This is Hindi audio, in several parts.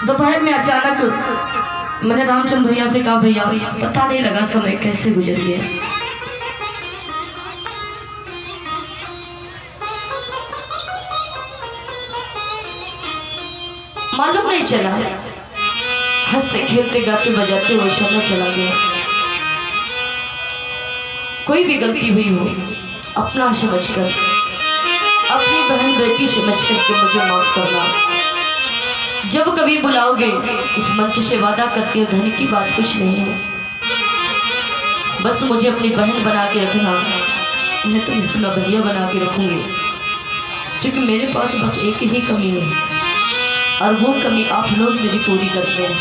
दोपहर में अचानक मैंने रामचंद्र भैया से कहा, भैया पता नहीं लगा समय कैसे गुजर गया। मालूम नहीं चला, हंसते खेलते गाते बजाते वो समय चला गया। कोई भी गलती हुई हो अपना समझकर, अपनी बहन बेटी समझकर के मुझे माफ करना। जब कभी बुलाओगे इस मंच से वादा करती हूँ, धन की बात कुछ नहीं है, बस मुझे अपनी बहन बना के रखना। मैं तो अपना भैया बना के रखूंगी, क्योंकि मेरे पास बस एक ही कमी है और वो कमी आप लोग मेरी पूरी करते हैं।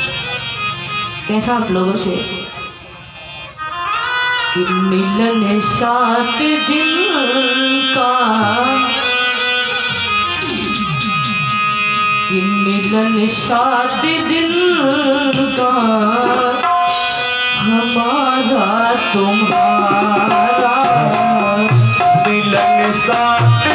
कहना आप लोगों से कि मिलन 7 दिन का, कि मिलन 7 दिन का हमारा तुम्हारा, मिलन 7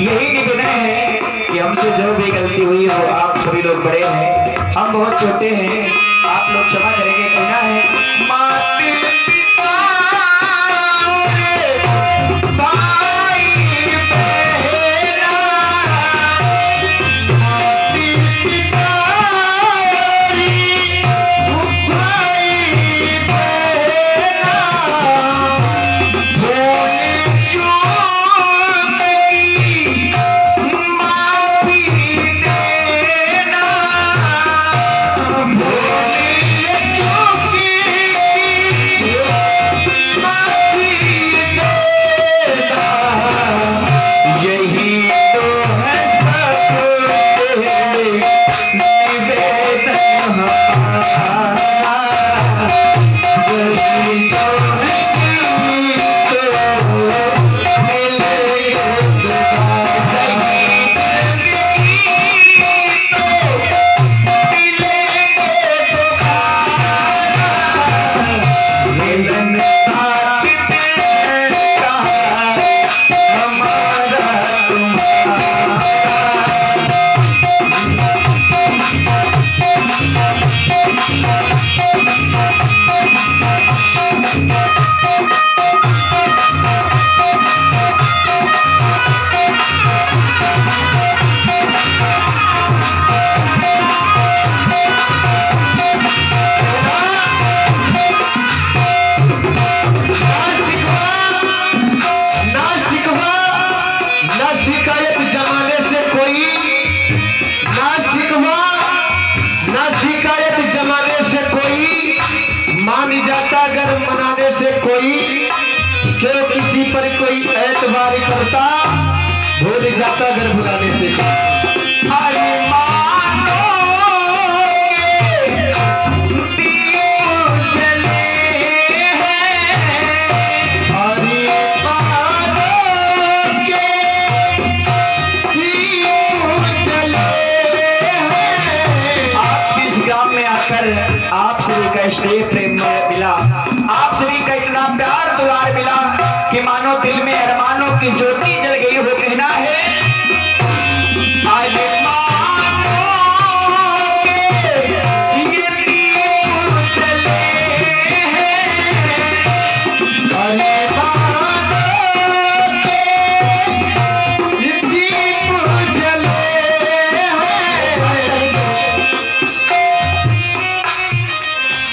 यही निवेदन है कि हमसे जो भी गलती हुई हो, आप सभी लोग बड़े हैं, हम बहुत छोटे हैं, आप लोग क्षमा करेंगे, कहना है माता पिता भाई बहना, माता पिता भाई बहना, भूल चूक क्यों किसी पर कोई एतबार करता, भूल जाता अगर भुलाने से। अरे मानो के दीप जले हैं, अरे मानो के दिल में अरमानों की ज्योति जल गई हो, कहना है आज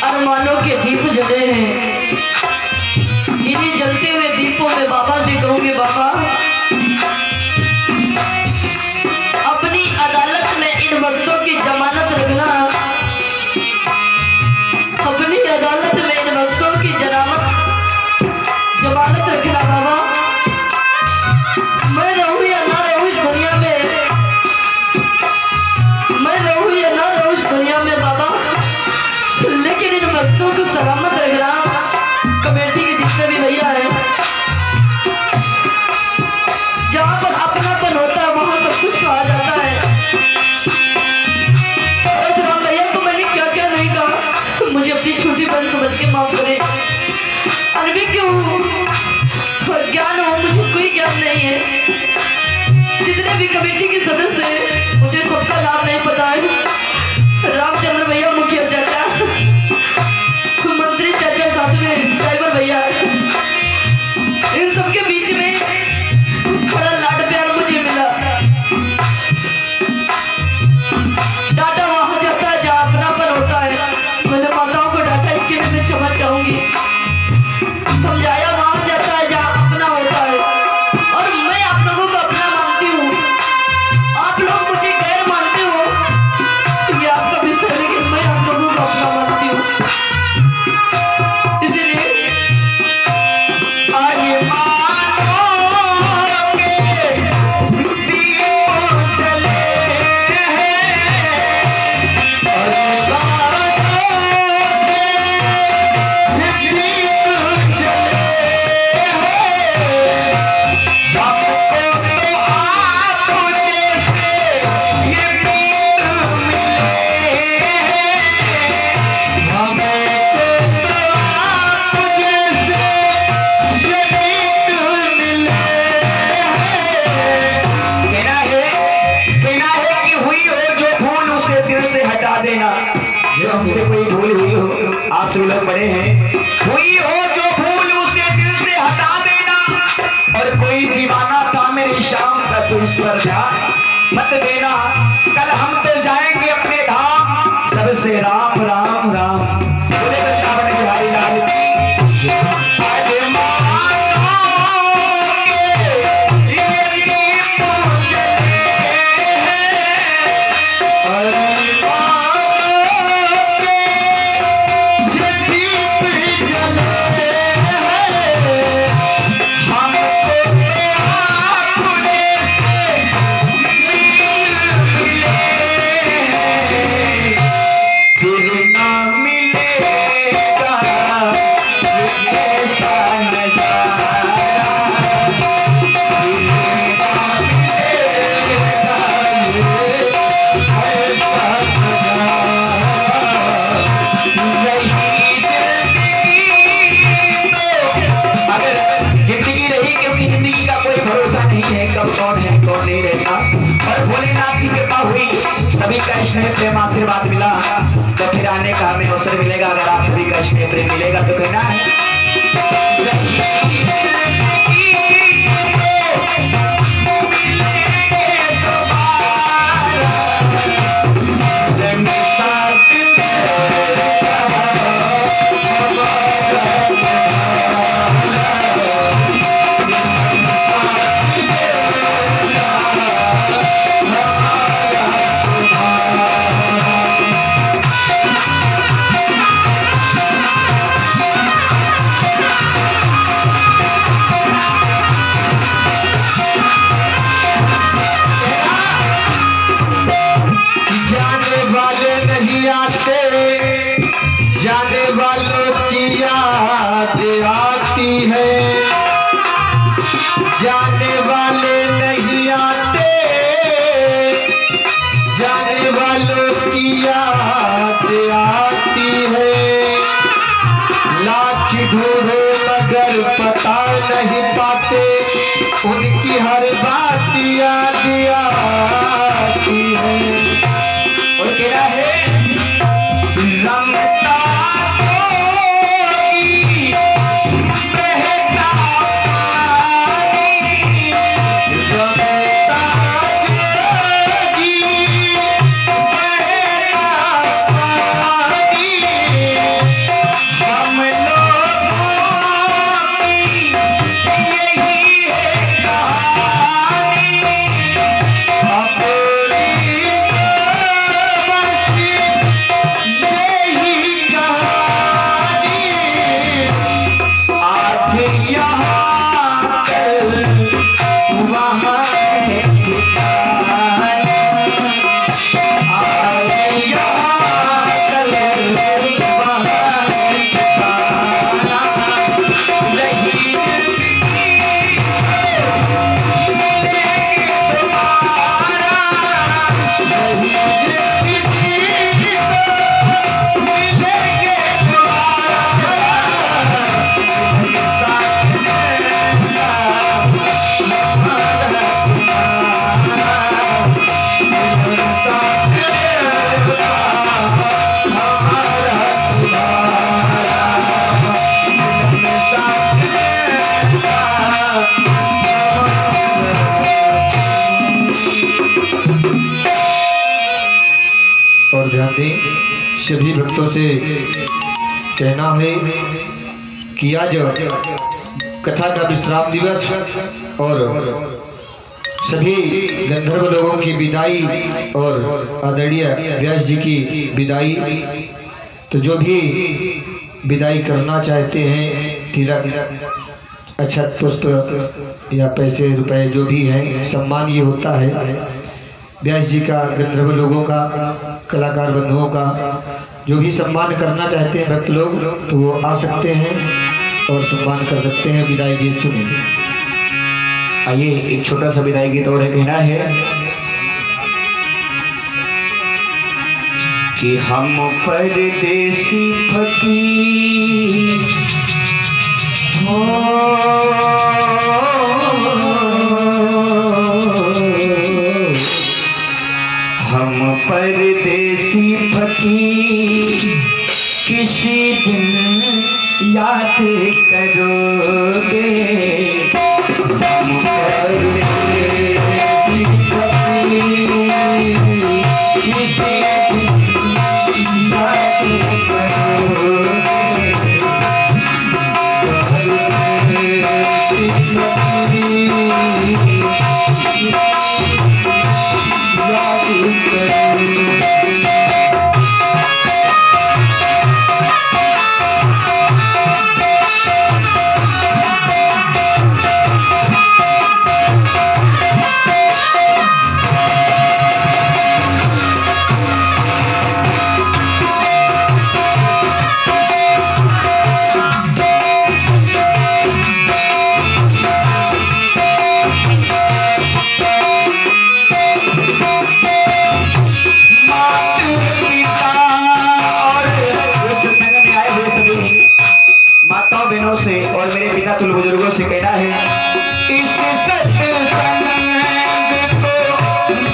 अरमानों के दीप जले हैं। इन्हीं जलते हुए दीपों में बाबा से कहूंगे, बाबा अपनी अदालत में इन भक्तों की जमानत रखना, अपनी अदालत में इन भक्तों की जमानत रखना बाबा। मैं रहूं या ना रहूं इस दुनिया में, मैं रहूं या ना रहूं इस दुनिया में बाबा, लेकिन इन भक्तों को सलामत रखना। कमेटी के जितने भी भैया हैं, जहाँ पर अपनापन होता है वहाँ सब कुछ कहा जाता है। बस राम भैया को मैंने क्या क्या नहीं कहा, मुझे अपनी छोटी बहन समझ के माफ करे। अरबी क्यों और ज्ञान हो, मुझे कोई ज्ञान नहीं है। जितने भी कमेटी के सदस्य हैं मुझे सबका नाम नहीं पता है। रामचंद्र भैया मुखिया चाचा, मंत्री चाचा, साथ में ड्राइवर भैया, इन सबके बीच में बड़ा लाड प्यार मुझे मिला। डाटा वहां जाता है जहाँ अपनापन होता है। मैंने माताओं को डाटा, इसके लिए मैं क्षमा चाहूंगी। समझाया वहां जाता है जहाँ अपना होता है, और मैं आप लोगों को अपना मानती हूँ। आप लोग मुझे गैर मानते हो, ये आपका विषय, लेकिन मैं आप लोगों को अपना मानती हूँ। जो हमसे कोई भूल हुई हो, आप सभी लोग बड़े हैं, हुई हो जो भूल उसे दिल से हटा देना। और कोई दीवाना था मेरी शाम का, तो इस पर ध्यान मत देना। कल हम तो जाएंगे अपने धाम, सबसे राम राम राम। बोले वृंदावन बिहारी लाल की। कौन है कौन नहीं रहता, और भोलेनाथ की कृपा हुई, सभी का स्नेह प्रेम आशीर्वाद मिला, तो फिर आने का हमें अवसर मिलेगा। अगर आप सभी का स्नेह प्रेम मिलेगा तो कहना है उनकी हर बात याद आती है। और कह रहा है रमता जोगी बहता पानी, रमता जोगी बहता पानी, हम लोगों की यही है कहानी, अपनी और ध्यान दें, सभी भक्तों से कहना है कि आज कथा का विश्राम दिवस और सभी गंधर्व लोगों की विदाई और आदरणीय व्यास जी की विदाई। तो जो भी विदाई करना चाहते हैं, तिलक, अक्षत, पुष्प या पैसे रुपए जो भी हैं, सम्मान ये होता है व्यास जी का, गंधर्व लोगों का, कलाकार बंधुओं का। जो भी सम्मान करना चाहते हैं भक्त लोग तो वो आ सकते हैं और सम्मान कर सकते हैं। विदाई गीत सुनिए। आइए एक छोटा सा विदाई गीत और कहना है कि हम परदेसी फकीर हम परदेसी फकीर किसी दिन याद करोगे। हम परदेसी फकीर किसी दिन याद करोगे। से और मेरे पिता तुल बुजुर्गों से कहना है इस सत्संग को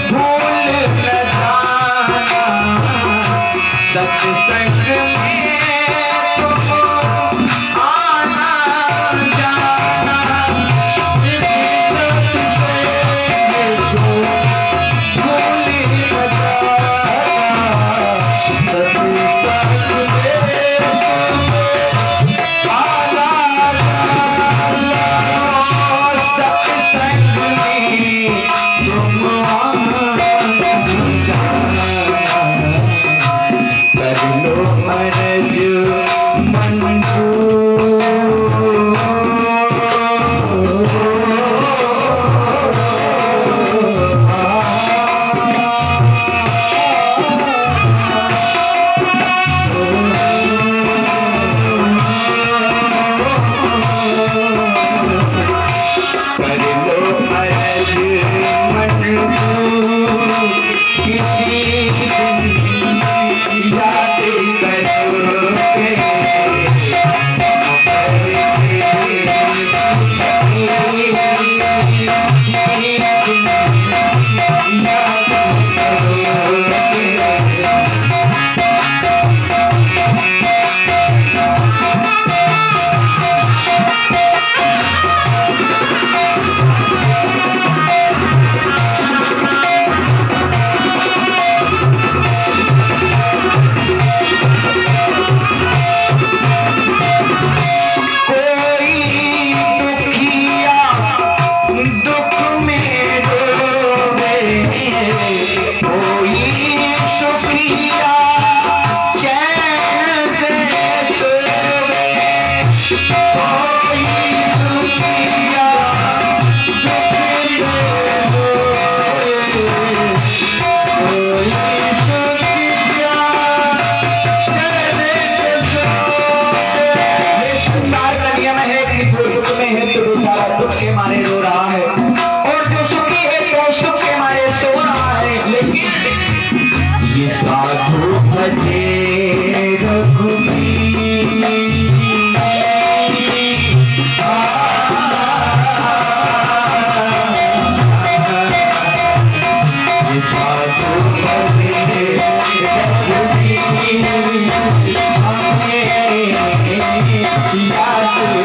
भूल न जाना, सत्संग में तुम आना जाना, भूल न जाना, सब लोग रहा है, और जो सुखी है तो सुख के मारे सो रहा है। लेकिन ये साधु भजे रघुबीर, ये साधु भजे रघुबीर, हमें याद करो।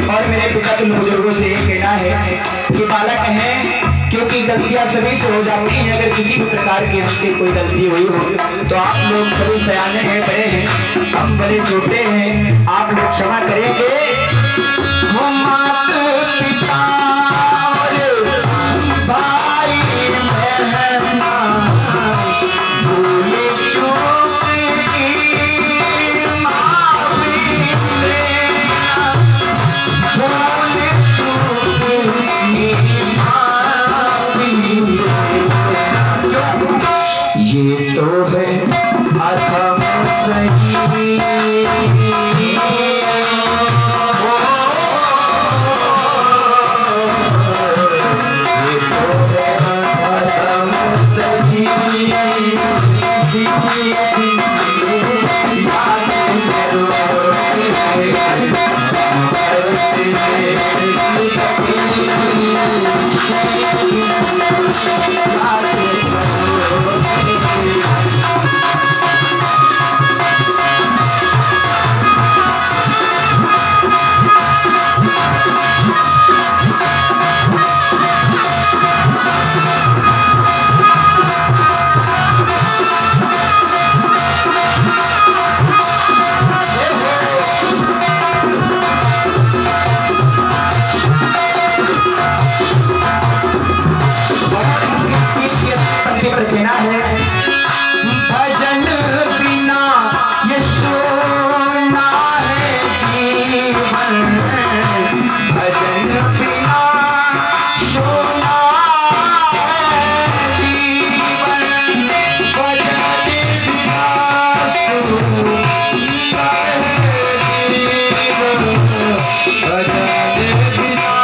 और मेरे पिता तुम बुजुर्गों से ये कहना है कि बालक हैं, क्योंकि गलतियां सभी से हो जाती हैं। अगर किसी भी प्रकार की हमसे कोई गलती हुई हो तो आप लोग सभी सयाने हैं, बड़े हैं, हम बड़े छोटे हैं, आप लोग क्षमा करेंगे। हम माता पिता और भाई बहन भूल चूक की माफी देना, भूल चूक की माफी देना। ये तो है अधम सही, कहना है भजन बिना ये सोना है जीवन, भजन बिना सोना है जीवन, भजन बिना सोना है जीवन, भजन बिना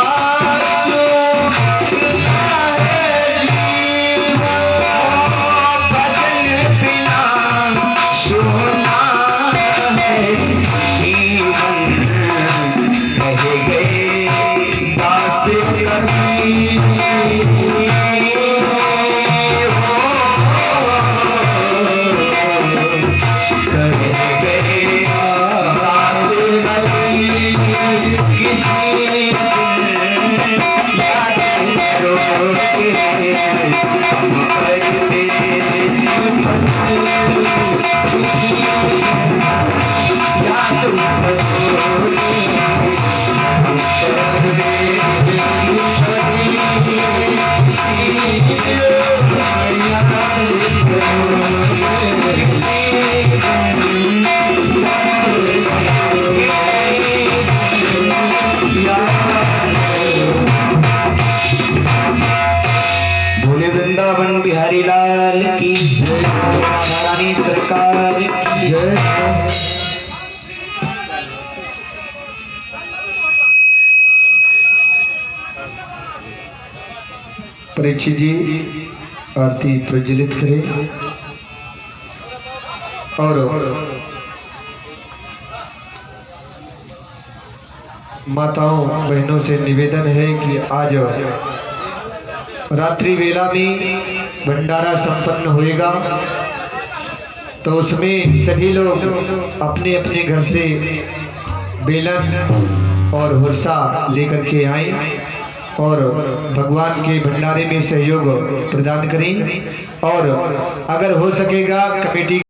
वृंदावन बिहारी लाल की जय, रानी सरकार की जय। परीक्षित जी आरती प्रज्वलित करें और माताओं बहनों से निवेदन है कि आज रात्रि वेला में भंडारा संपन्न होएगा, तो उसमें सभी लोग अपने अपने घर से बेलन और हुरसा लेकर के आए और भगवान के भंडारे में सहयोग प्रदान करें। और अगर हो सकेगा कमेटी